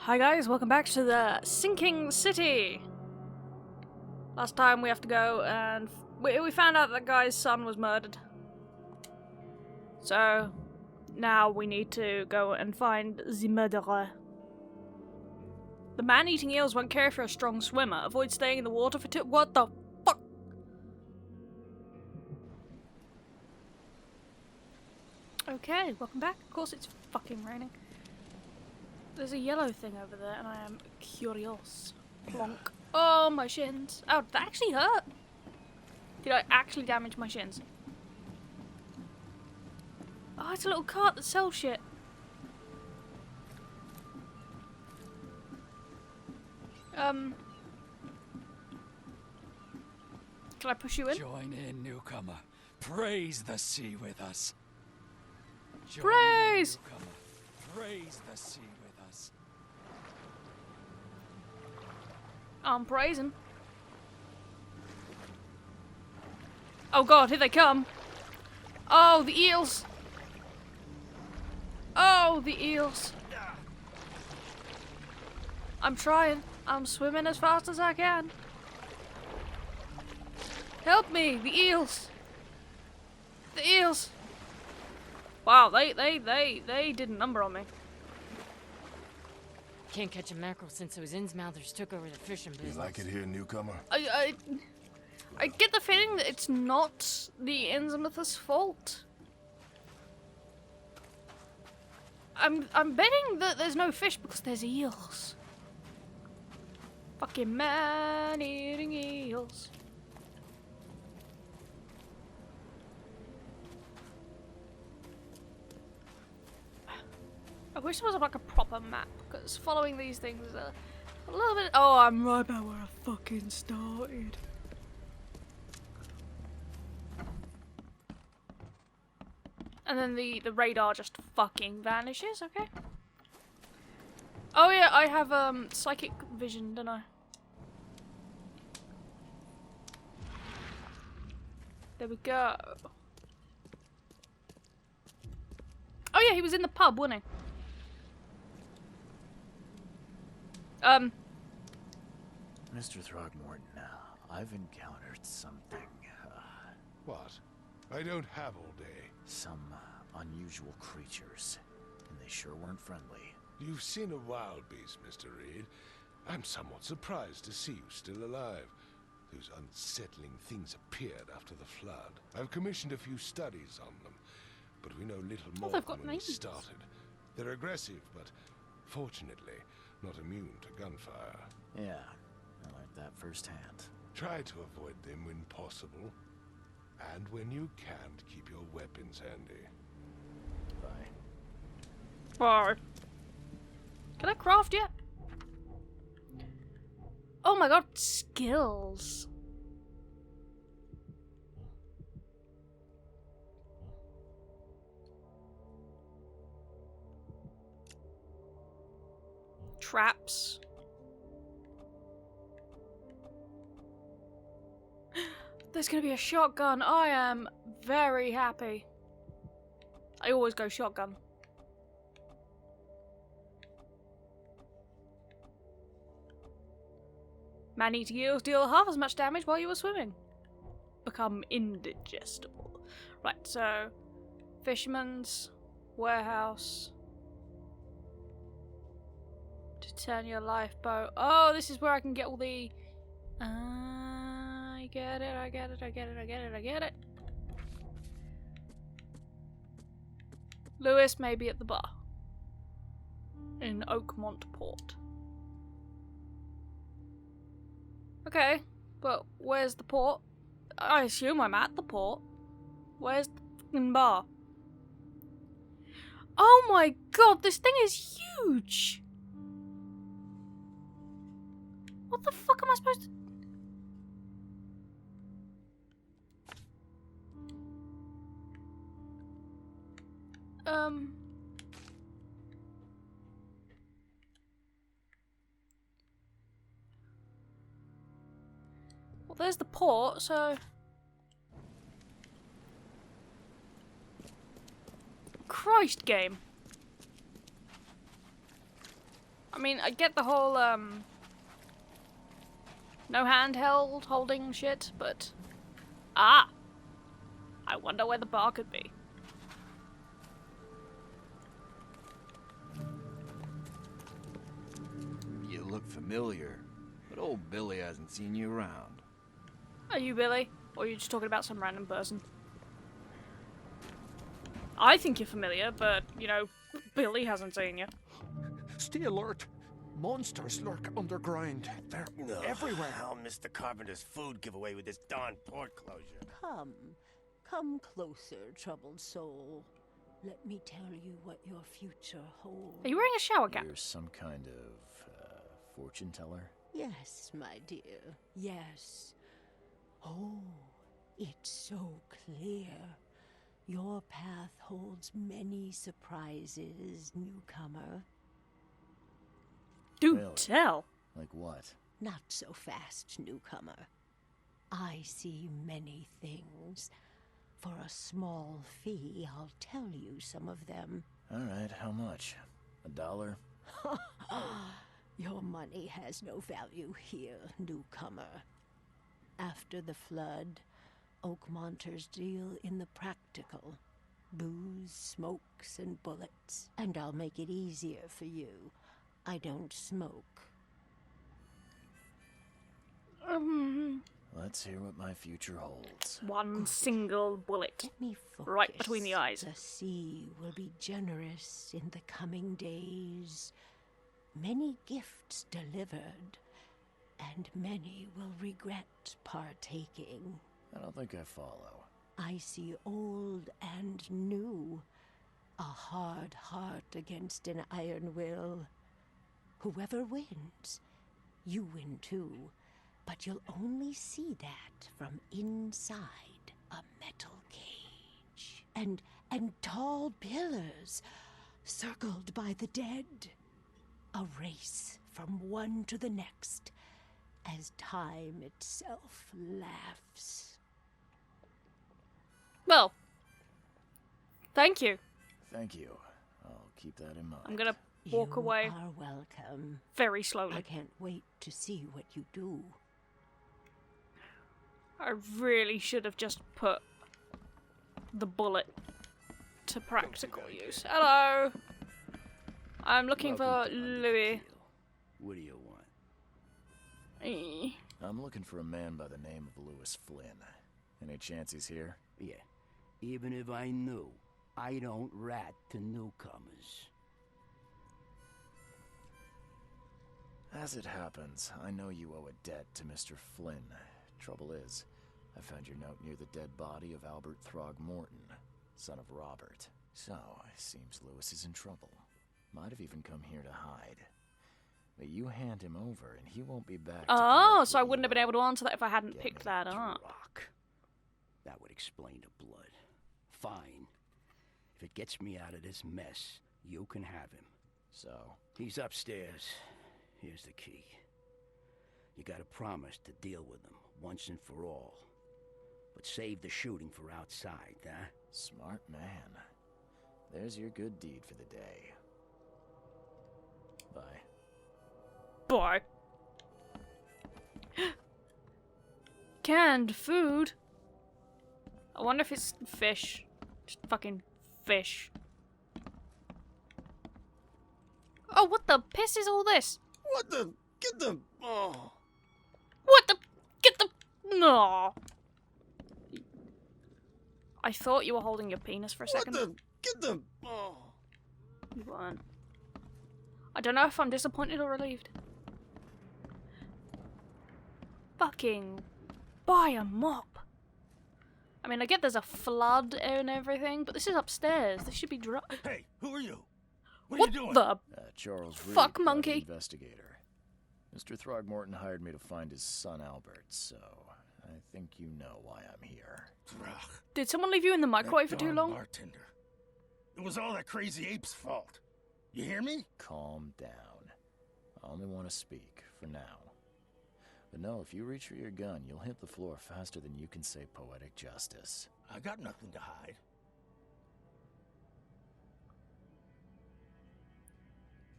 Hi guys, welcome back to the sinking city. Last time we have to go and we found out that guy's son was murdered. So now we need to go and find the murderer. The man eating eels won't care if you're a strong swimmer. Avoid staying in the water for what the fuck? Okay, welcome back. Of course it's fucking raining. There's a yellow thing over there and I am curious. Plonk. Oh, my shins. Oh, that actually hurt. Did I actually damage my shins? Oh, it's a little cart that sells shit. Can I push you in? Join in, newcomer. Praise the sea with us. Join Praise! In, newcomer. Praise the sea with us. I'm praising. Oh god, here they come. Oh, the eels. Oh, the eels. I'm trying. I'm swimming as fast as I can. Help me, the eels. The eels. Wow, they did a number on me. Can't catch a mackerel since those Innsmouthers took over the fishing business. You like it here, newcomer? I get the feeling that it's not the Innsmouthers' fault. I'm betting that there's no fish because there's eels. Fucking man eating eels. I wish there was like a proper map, because following these things is a little bit. Oh, I'm right about where I fucking started. And then the radar just fucking vanishes, okay? Oh yeah, I have psychic vision, don't I? There we go. Oh yeah, he was in the pub, wasn't he? Mr. Throgmorton, I've encountered something, What? I don't have all day. some unusual creatures, and they sure weren't friendly. You've seen a wild beast, Mr. Reed. I'm somewhat surprised to see you still alive. Those unsettling things appeared after the flood. I've commissioned a few studies on them, but we know little more they've than got when we names. started. They're aggressive, but fortunately not immune to gunfire. Yeah, I learned that firsthand. Try to avoid them when possible. And when you can't, keep your weapons handy. Bye. Alright. Can I craft yet? Oh my god, skills. Traps. There's gonna be a shotgun. I am very happy. I always go shotgun. Man-eating eels deal half as much damage while you were swimming. Become indigestible. Right, so fisherman's warehouse. To turn your lifeboat. Oh, this is where I can get all the. I get it. I get it. Lewis may be at the bar in Oakmont Port. Okay, but where's the port? I assume I'm at the port. Where's the fucking bar? Oh my god, this thing is huge! What the fuck am I supposed to... Well, there's the port, so... Christ, game. I mean, I get the whole, no handheld holding shit, but... Ah! I wonder where the bar could be. You look familiar, but old Billy hasn't seen you around. Are you Billy? Or are you just talking about some random person? I think you're familiar, but, you know, Billy hasn't seen you. Stay alert. Monsters lurk underground. They're everywhere. I'll miss the carpenter's food giveaway with this darn port closure. Come closer, troubled soul. Let me tell you what your future holds. Are you wearing a shower cap? You're some kind of fortune teller? Yes, my dear, yes. Oh, it's so clear. Your path holds many surprises, newcomer. Do Really? tell. Like what? Not so fast, newcomer. I see many things. For a small fee, I'll tell you some of them. All right, how much? $1? Your money has no value here, newcomer. After the flood, Oakmonters deal in the practical. Booze, smokes, and bullets. And I'll make it easier for you. I don't smoke. Let's hear what my future holds. One single bullet. Let me focus. Right between the eyes. The sea will be generous in the coming days. Many gifts delivered, and many will regret partaking. I don't think I follow. I see old and new. A hard heart against an iron will. Whoever wins, you win too. But you'll only see that from inside a metal cage. And tall pillars, circled by the dead. A race from one to the next, as time itself laughs. Well, thank you. Thank you. I'll keep that in mind. I'm gonna walk away You are welcome. very I slowly. can't wait to see what you do. I really should have just put the bullet to practical use. Hello! I'm looking for Louis. What do you want? Eh. I'm looking for a man by the name of Lewis Flynn. Any chance he's here? Yeah, even if I knew, I don't rat to newcomers. As it happens, I know you owe a debt to Mr. Flynn. Trouble is, I found your note near the dead body of Albert Throgmorton, son of Robert. So, it seems Lewis is in trouble. Might have even come here to hide. But you hand him over and he won't be back. Oh, so I wouldn't have been able to answer that if I hadn't picked that up. Rock. That would explain the blood. Fine. If it gets me out of this mess, you can have him. So, He's upstairs. Here's the key. You gotta promise to deal with him once and for all. But save the shooting for outside, huh? smart man. There's your good deed for the day. Bye. Bye. Canned food? I wonder if it's fish. Just fucking fish. Oh, what the piss is all this? What the? Get the... Oh. What the? Get the... No. I thought you were holding your penis for a second. What the? Get the... Oh. You weren't. I don't know if I'm disappointed or relieved. Fucking buy a mop. I mean, I get there's a flood and everything, but this is upstairs. This should be dry. Hey, who are you? What are you doing? the? Charles Reed, Fuck, private monkey. investigator. Mr. Throgmorton hired me to find his son Albert, so I think you know why I'm here. Did someone leave you in the microwave for too long? Bartender. It was all that crazy ape's fault. You hear me? Calm down. I only want to speak, for now. But no, if you reach for your gun, you'll hit the floor faster than you can say poetic justice. I got nothing to hide.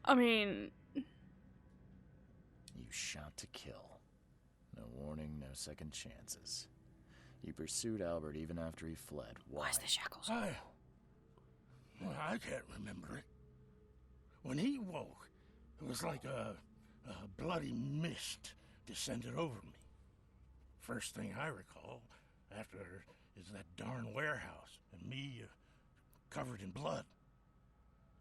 I mean, you shot to kill. No warning, no second chances. You pursued Albert even after he fled. Why? Why is there shackles? I can't remember it. When he woke, it was like a bloody mist descended over me. First thing I recall after is that darn warehouse and me covered in blood.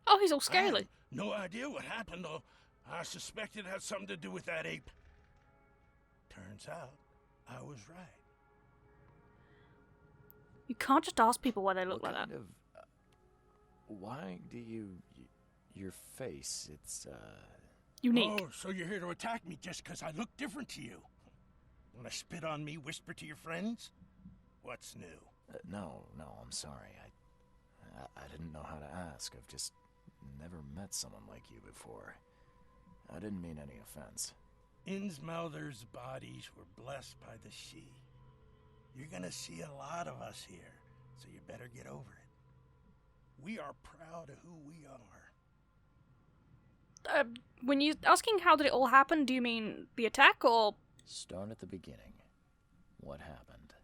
Oh, he's all I had scaly. no idea what happened, though. I suspected it had something to do with that ape. Turns out, I was right. You can't just ask people why they look What like kind that. of, why do you... Your face, it's, Unique. Oh, so you're here to attack me just because I look different to you? Want to spit on me, whisper to your friends? What's new? no, I'm sorry. I didn't know how to ask. I've just never met someone like you before. I didn't mean any offense. Innsmouther's bodies were blessed by the sea. You're gonna see a lot of us here, so you better get over it. We are proud of who we are. When you asking how did it all happen, do you mean the attack or... Start at the beginning. What happened?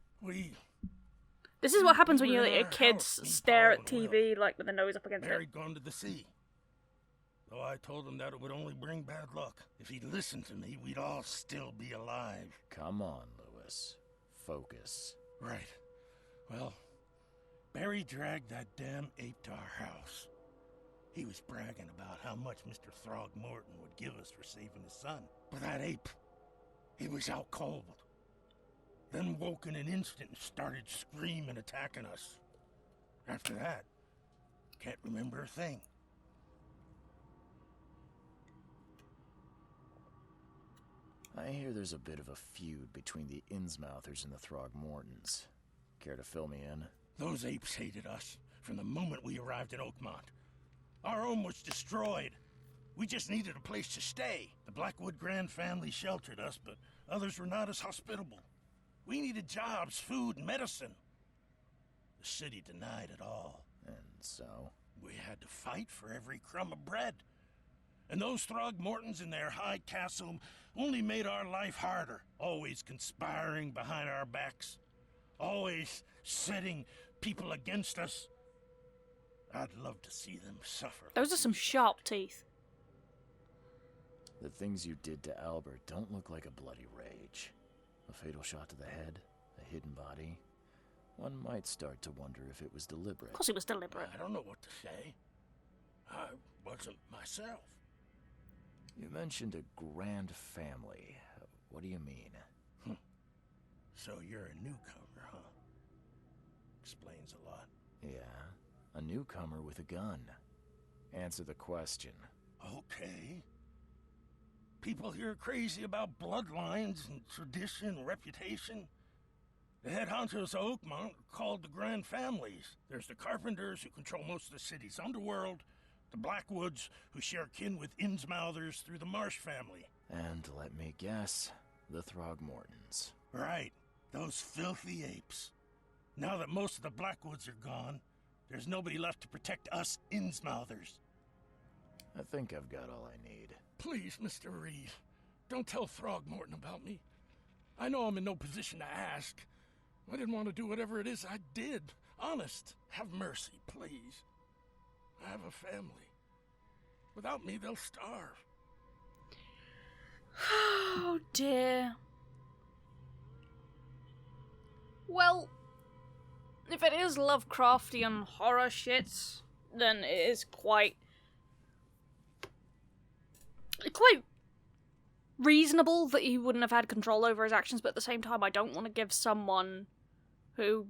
This is what happens when we you were let in your our kids house, me, stare Paul, at and Will. TV like with their nose up against Barry it. gone to the sea. Though I told him that it would only bring bad luck. If he'd listened to me, we'd all still be alive. Come on, Lewis. Focus. Right. Well, Barry dragged that damn ape to our house. He was bragging about how much Mr. Throgmorton would give us for saving his son. But that ape, he was out cold. Then woke in an instant and started screaming, attacking us. After that, can't remember a thing. I hear there's a bit of a feud between the Innsmouthers and the Throgmortons. Care to fill me in? Those apes hated us from the moment we arrived in Oakmont. Our home was destroyed. We just needed a place to stay. The Blackwood Grand family sheltered us, but others were not as hospitable. We needed jobs, food, and medicine. The city denied it all. And so? We had to fight for every crumb of bread. And those Throgmortons in their high castle only made our life harder, always conspiring behind our backs, always setting people against us. I'd love to see them suffer. Those are some sharp teeth. The things you did to Albert don't look like a bloody rage. A fatal shot to the head, a hidden body. One might start to wonder if it was deliberate. Of course it was deliberate. I don't know what to say. I wasn't myself. You mentioned a grand family. What do you mean? So you're a newcomer, huh? Explains a lot. Yeah, a newcomer with a gun. Answer the question. Okay. People here are crazy about bloodlines and tradition and reputation. The head honchos of Oakmont are called the Grand Families. There's the Carpenters, who control most of the city's underworld, the Blackwoods, who share kin with Innsmouthers through the Marsh family. And let me guess, the Throgmortons. Right, those filthy apes. Now that most of the Blackwoods are gone, there's nobody left to protect us Innsmouthers. I think I've got all I need. Please, Mr. Reed, don't tell Throgmorton about me. I know I'm in no position to ask. I didn't want to do whatever it is I did. Honest, have mercy, please. I have a family. Without me, they'll starve. Oh dear. Well, if it is Lovecraftian horror shit, then it is quite reasonable that he wouldn't have had control over his actions, but at the same time I don't want to give someone who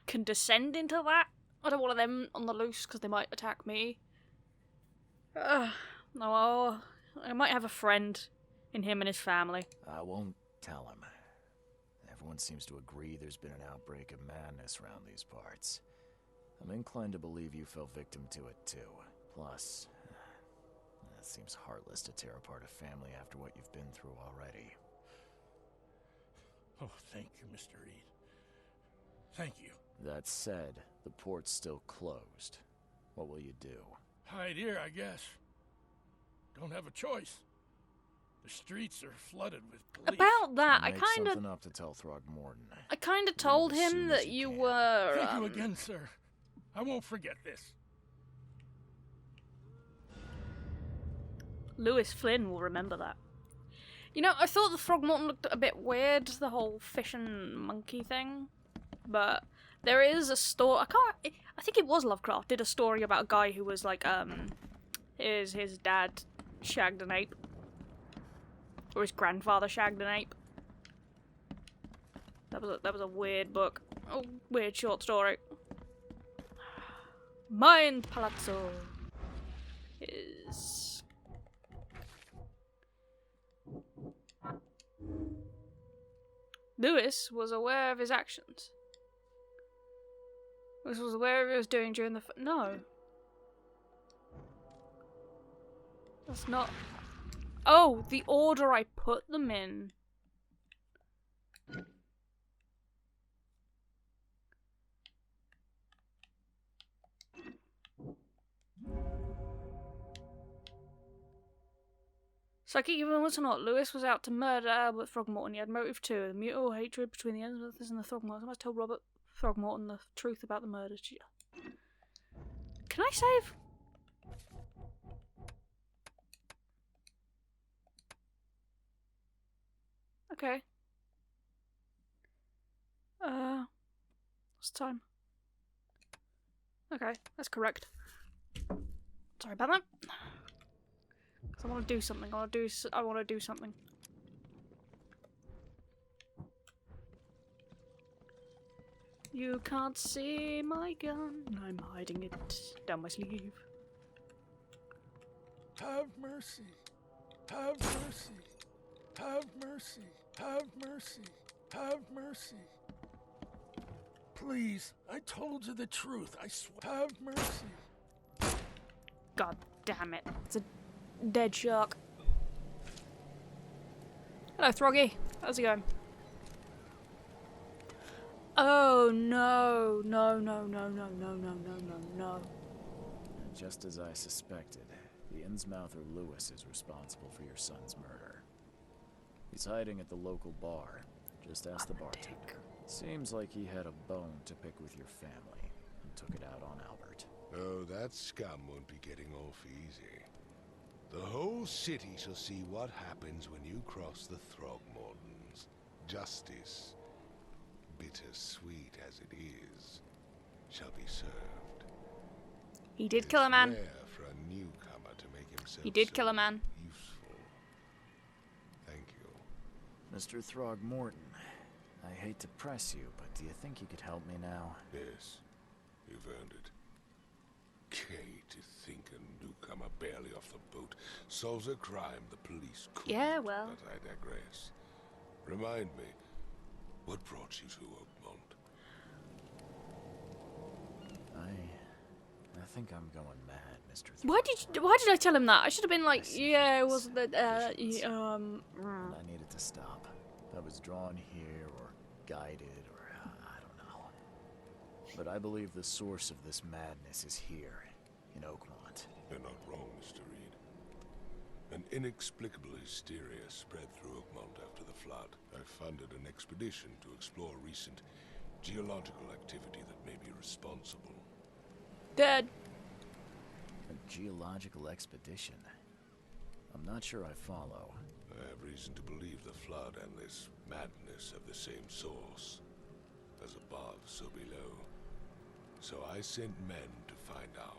can descend into that. I don't want them on the loose because they might attack me. No, I might have a friend in him and his family. I won't tell him. Everyone seems to agree there's been an outbreak of madness around these parts. I'm inclined to believe you fell victim to it too. Plus, it seems heartless to tear apart a family after what you've been through already. Oh, thank you, Mr. Reed. Thank you. That said, the port's still closed. What will you do? Hide here, I guess. Don't have a choice. The streets are flooded with police. About that, Make something up to tell Throgmorton. I kind of told As soon him as that you you can. were. Thank you again, sir. I won't forget this. Lewis Flynn will remember that. You know, I thought the Throgmorton looked a bit weird, the whole fish and monkey thing. But there is a story. I think it was Lovecraft did a story about a guy who was like, his dad shagged an ape, or his grandfather shagged an ape. That was a weird book, a weird short story. Mind Palazzo is. Lewis was aware of his actions. Lewis was aware of what he was doing during the. No. That's not. Oh, the order I put them in. Psychic influence or not, Lewis was out to murder Albert Throgmorton. He had motive too. The mutual hatred between the Ensmouthers and the Throgmortons. I must tell Robert Throgmorton the truth about the murder. Can I save? Okay. What's the time? Okay, that's correct. Sorry about that. I want to do something. I want to do something. You can't see my gun. I'm hiding it down my sleeve. Have mercy. Have mercy. Have mercy. Have mercy. Have mercy. Please, I told you the truth. I swear. Have mercy. God damn it. It's a dead shark. Hello, Throggy. How's it going? Oh no, no, no, no, no, no, no, no, no, no. Just as I suspected, the Innsmouther Lewis is responsible for your son's murder. He's hiding at the local bar. Just ask the bartender. Seems like he had a bone to pick with your family and took it out on Albert. Oh, that scum won't be getting off easy. The whole city shall see what happens when you cross the Throgmortons. Justice, bittersweet as it is, shall be served. He did kill a man. Rare for a newcomer to make himself He did so kill a man. useful. Thank you. Mr. Throgmorton, I hate to press you, but do you think you could help me now? Yes, you've earned it. Kay, to think a newcomer barely off the boat solves a crime the police couldn't. Yeah, well. But I digress. Remind me, what brought you to Oakmont? I think I'm going mad, Mr. Why did I tell him that? I should have been like, yeah, it was the And I needed to stop. I was drawn here, or guided, or I don't know. But I believe the source of this madness is here, in Oakmont. You're not wrong, Mr. Reed. An inexplicable hysteria spread through Oakmont after the flood. I funded an expedition to explore recent geological activity that may be responsible. dead. A geological expedition? I'm not sure I follow. I have reason to believe the flood and this madness have the same source. As above, so below. So I sent men to find out.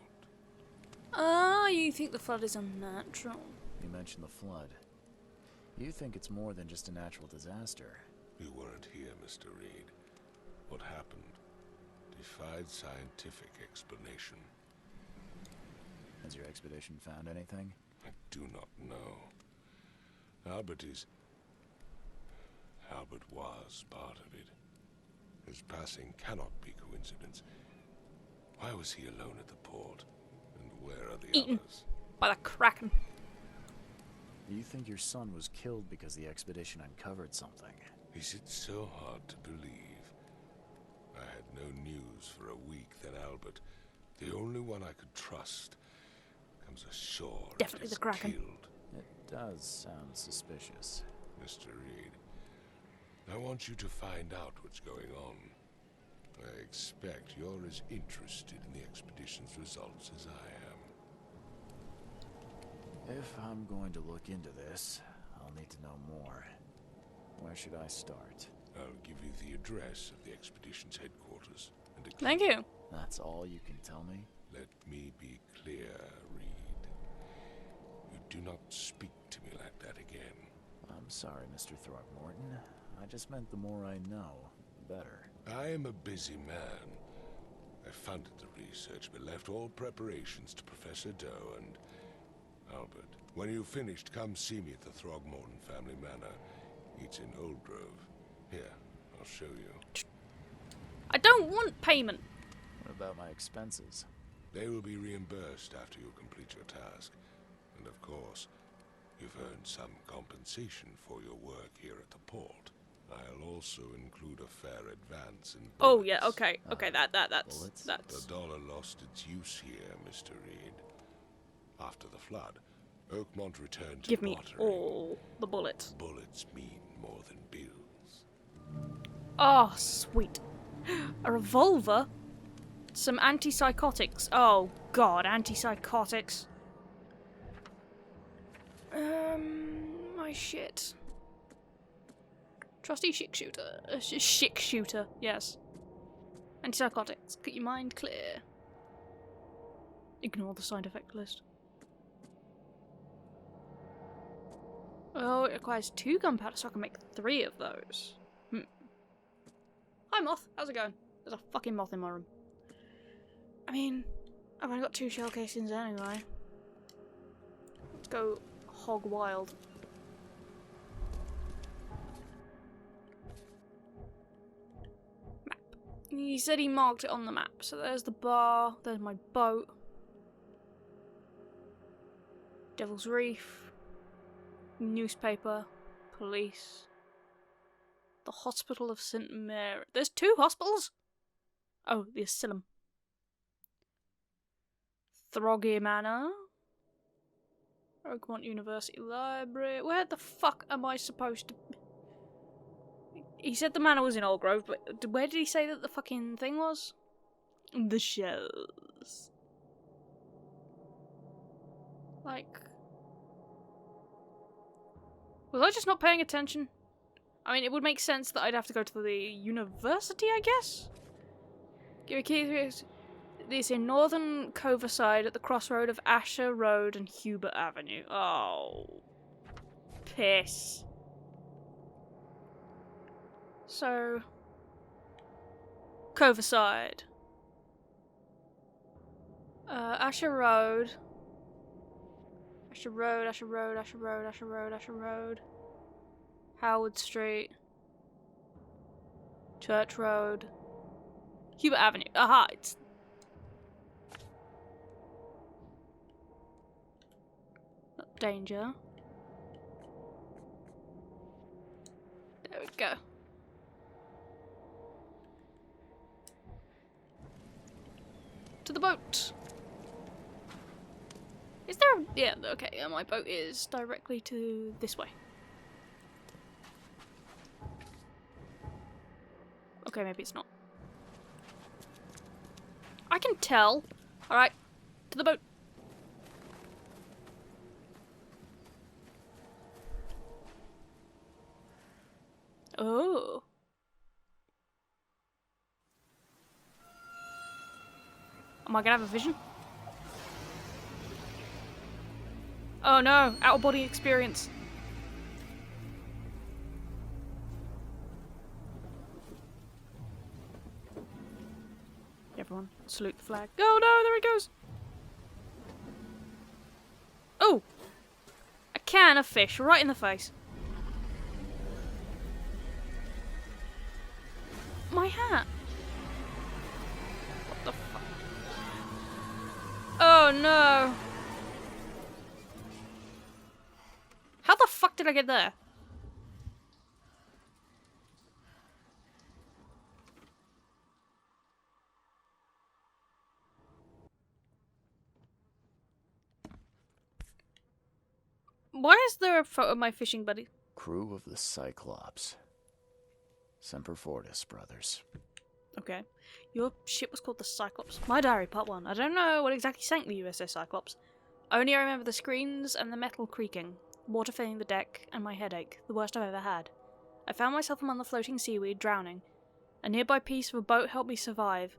Ah, you think the flood is unnatural? You mentioned the flood. You think it's more than just a natural disaster. You weren't here, Mr. Reed. What happened defied scientific explanation. Has your expedition found anything? I do not know. Albert was part of it. His passing cannot be coincidence. Why was he alone at the port? And where are the Eaten others? by the Kraken. You think your son was killed because the expedition uncovered something? Is it so hard to believe? I had no news for a week, then Albert, the only one I could trust, comes ashore. Definitely and is the Kraken. Killed. It does sound suspicious. Mr. Reed, I want you to find out what's going on. I expect you're as interested in the expedition's results as I am. If I'm going to look into this, I'll need to know more. Where should I start? I'll give you the address of the expedition's headquarters. And a Thank you. That's all you can tell me? Let me be clear, Reed. You do not speak to me like that again. I'm sorry, Mr. Throckmorton. I just meant the more I know, the better. I am a busy man. I funded the research, but left all preparations to Professor Doe and Albert. When you've finished, come see me at the Throgmorton family manor. It's in Old Grove. Here, I'll show you. I don't want payment. What about my expenses? They will be reimbursed after you complete your task. And of course, you've earned some compensation for your work here at the port. I'll also include a fair advance in bullets. Oh yeah, okay, that's bullets? The dollar lost its use here, Mr. Reed. After the flood, Oakmont returned to Give me bartering. all the bullets. Bullets mean more than bills. Oh, sweet. A revolver? Some antipsychotics. Oh god, antipsychotics. My shit. Trusty chick shooter. Chick shooter, yes. Antipsychotics. Keep your mind clear. Ignore the side effect list. Oh, it requires 2 gunpowder, so I can make 3 of those. Hi, moth. How's it going? There's a fucking moth in my room. I mean, I've only got 2 shell casings anyway. Let's go hog wild. Map. He said he marked it on the map. So there's the bar, there's my boat. Devil's Reef. Newspaper. Police. The Hospital of St. Mary. There's 2 hospitals? Oh, the Asylum. Throggy Manor. Oakmont University Library. Where the fuck am I supposed to... He said the manor was in Old Grove, but where did he say that the fucking thing was? The shells. Like... Was I just not paying attention? I mean, it would make sense that I'd have to go to the university, I guess? Give a key. This in northern Coverside at the crossroad of Asher Road and Hubert Avenue. Oh. Piss. So. Coverside. Asher Road. Asher Road, Asher Road, Asher Road, Asher Road, Asher Road. Howard Street. Church Road. Hubert Avenue. Aha, it's... Not danger. There we go. To the boat! Is there a... Yeah, okay, my boat is directly to this way. Okay, maybe it's not. I can tell. Alright, to the boat. Oh. Am I gonna have a vision? Oh no, out of body experience. Everyone, salute the flag. Oh no, there it goes! Oh! A can of fish right in the face. My hat! What the fuck? Oh no! How the fuck did I get there? Why is there a photo of my fishing buddy? Crew of the Cyclops. Semper Fortis, brothers. Okay. Your ship was called the Cyclops. My diary, part 1. I don't know what exactly sank the USS Cyclops. Only I remember the screens and the metal creaking, water filling the deck, and my headache, the worst I've ever had. I found myself among the floating seaweed, drowning. A nearby piece of a boat helped me survive,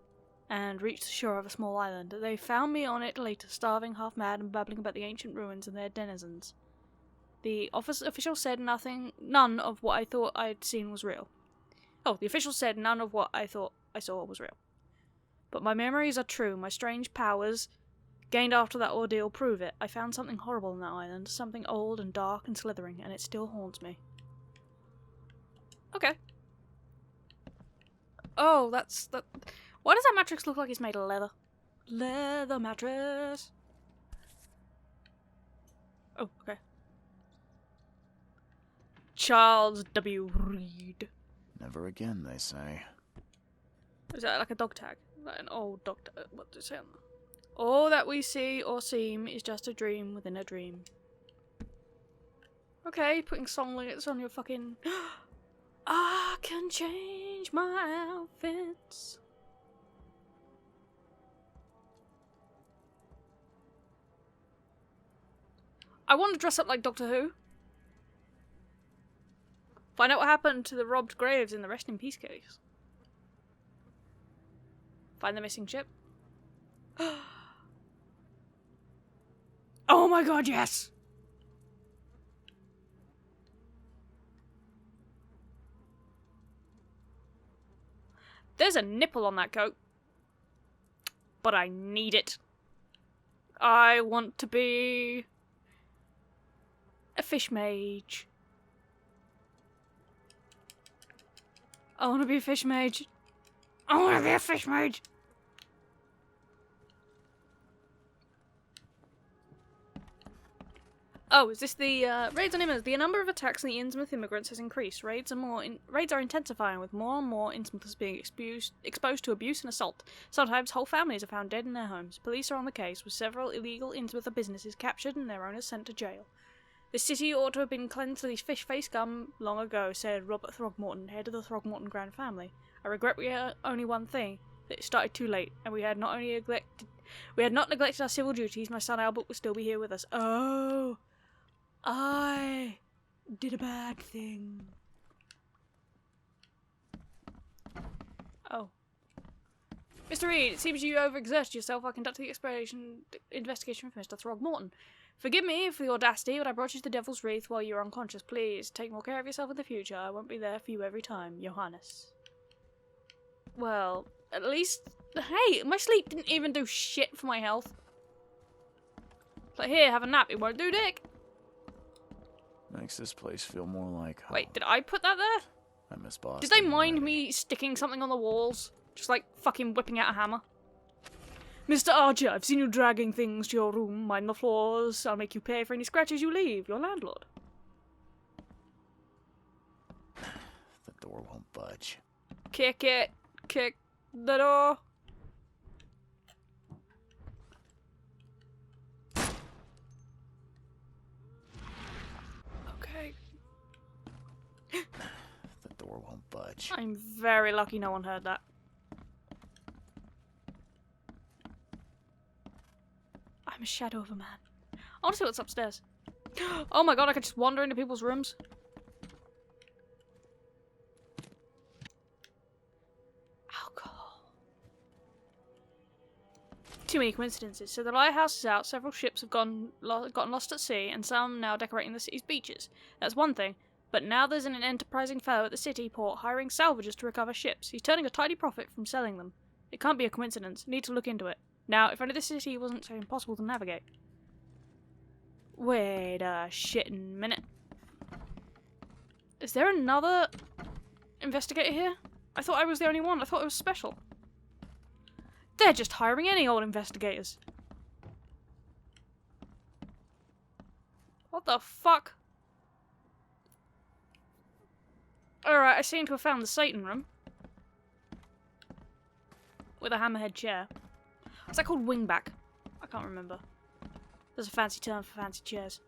and reached the shore of a small island. They found me on it later, starving, half mad, and babbling about the ancient ruins and their denizens. The official said none of what I thought I'd seen was real. Oh, the official said none of what I thought I saw was real. But my memories are true. My strange powers, gained after that ordeal, prove it. I found something horrible on that island, something old and dark and slithering, and it still haunts me. Okay. Oh, that's that. Why does that mattress look like it's made of leather? Leather mattress. Oh, okay. Charles W. Reed. Never again, they say. Is that like a dog tag? Like an old dog tag? What does it say on that? All that we see or seem is just a dream within a dream. Okay, putting song lyrics on your fucking... I can change my outfits. I want to dress up like Doctor Who. Find out what happened to the robbed graves in the Rest in Peace case. Find the missing ship. Oh my god, yes! There's a nipple on that coat. But I need it. I want to be... a fish mage. I want to be a fish mage. I want to be a fish mage. Oh, is this the raids on immigrants? The number of attacks on the Innsmouth immigrants has increased. Raids are intensifying, with more and more Innsmouthers being exposed to abuse and assault. Sometimes whole families are found dead in their homes. Police are on the case, with several illegal Innsmouther businesses captured and their owners sent to jail. The city ought to have been cleansed of these fish-face scum long ago, said Robert Throgmorton, head of the Throgmorton Grand Family. I regret we had only one thing, that it started too late, and we had not neglected our civil duties. My son Albert will still be here with us. Oh, I did a bad thing. Oh. Mr. Reed, it seems you overexerted yourself while conducting the investigation for Mr. Throgmorton. Forgive me for the audacity, but I brought you to the Devil's Wreath while you were unconscious. Please, take more care of yourself in the future. I won't be there for you every time, Johannes. Well, at least... Hey, my sleep didn't even do shit for my health. Like, here, have a nap. It won't do dick. Makes this place feel more like home. Wait, did I put that there? I miss Boston. Did they mind me sticking something on the walls? Just like fucking whipping out a hammer? Mr. Archer, I've seen you dragging things to your room. Mind the floors. I'll make you pay for any scratches you leave. Your landlord. The door won't budge. Kick it. Kick the door. Okay. The door won't budge. I'm very lucky no one heard that. I'm a shadow of a man. I want to see what's upstairs. Oh my god, I could just wander into people's rooms. Alcohol. Too many coincidences. So the lighthouse is out, several ships have gotten lost at sea, and some now decorating the city's beaches. That's one thing. But now there's an enterprising fellow at the city port hiring salvagers to recover ships. He's turning a tidy profit from selling them. It can't be a coincidence. Need to look into it. Now, if only the city wasn't so impossible to navigate. Wait a shittin' minute. Is there another investigator here? I thought I was the only one. I thought it was special. They're just hiring any old investigators. What the fuck? Alright, I seem to have found the Satan room. With a hammerhead chair. What's that called? Wingback? I can't remember. There's a fancy term for fancy chairs.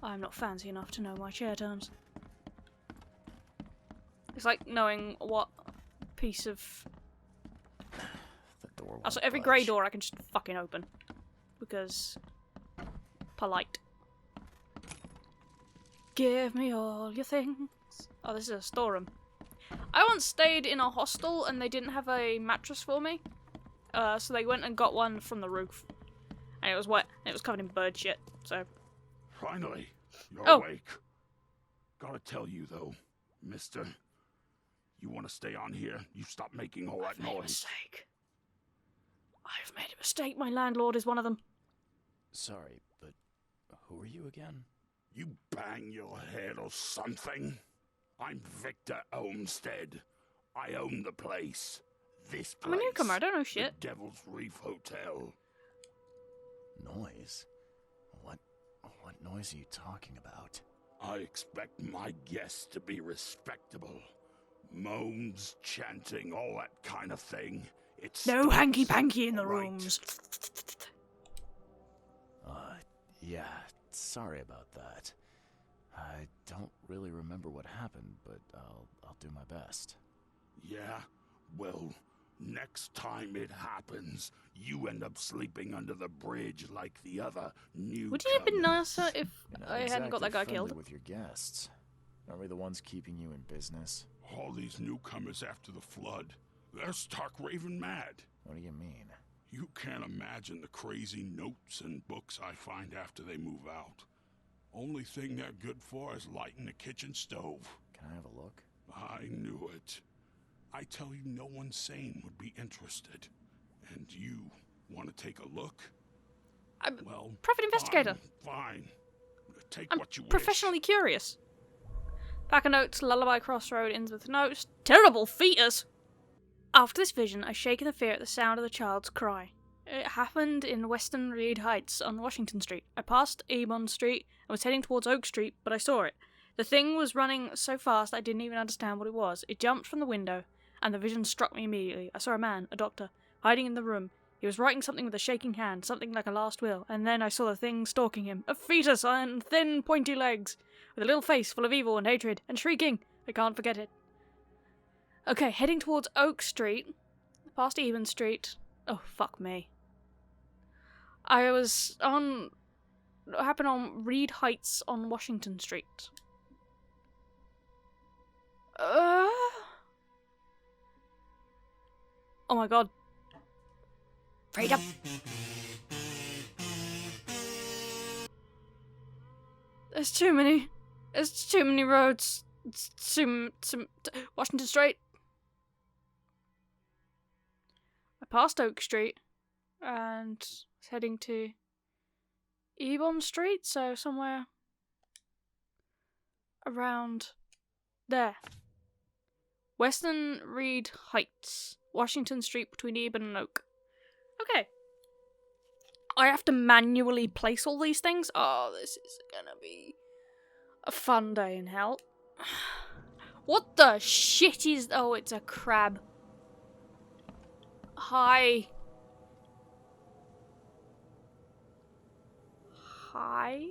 I'm not fancy enough to know my chair turns. It's like knowing what piece of... The door Also, won't every grey budge. door I can just fucking open. Because... polite. Give me all your things. Oh, this is a storeroom. I once stayed in a hostel and they didn't have a mattress for me. So they went and got one from the roof. And it was wet. And it was covered in bird shit. So... Finally, you're Oh. awake. Gotta tell you though, mister, you want to stay on here? You stop making all that I've made a noise. mistake. I've made a mistake. My landlord is one of them. Sorry, but who are you again? You bang your head or something? I'm Victor Olmsted. I own the place. This place. I'm a newcomer. I don't know shit. The Devil's Reef Hotel. Noise? What noise are you talking about? I expect my guests to be respectable. Moans, chanting, all that kind of thing. It's No hanky-panky in the right. rooms. Yeah, sorry about that. I don't really remember what happened, but I'll do my best. Yeah? Well, next time it happens, you end up sleeping under the bridge like the other newcomers. Would it have been nicer if You're not I hadn't got that guy exactly friendly killed? with your guests. Aren't we the ones keeping you in business? All these newcomers after the flood, they're stark raving mad. What do you mean? You can't imagine the crazy notes and books I find after they move out. Only thing they're good for is lighting the kitchen stove. Can I have a look? I knew it. I tell you, no one sane would be interested. And you want to take a look? I'm Well, private investigator. Fine. Take I'm what you professionally curious. Pack of notes, lullaby crossroad ends with notes. Terrible fetus! After this vision, I shake in the fear at the sound of the child's cry. It happened in Western Reed Heights on Washington Street. I passed Avon Street and was heading towards Oak Street, but I saw it. The thing was running so fast I didn't even understand what it was. It jumped from the window, and the vision struck me immediately. I saw a man, a doctor, hiding in the room. He was writing something with a shaking hand, something like a last will, and then I saw the thing stalking him. A fetus on thin, pointy legs, with a little face full of evil and hatred, and shrieking. I can't forget it. Okay, heading towards Oak Street, past Eben Street. Oh, fuck me. I was on... What happened on Reed Heights on Washington Street? Oh my god. Freedom! There's too many roads. It's Washington Street. I passed Oak Street and was heading to Ebon Street, so somewhere around there. Western Reed Heights, Washington Street between Ebon and Oak. Okay. I have to manually place all these things? Oh, this is gonna be a fun day in hell. What the shit is... Oh, it's a crab. Hi. Hi?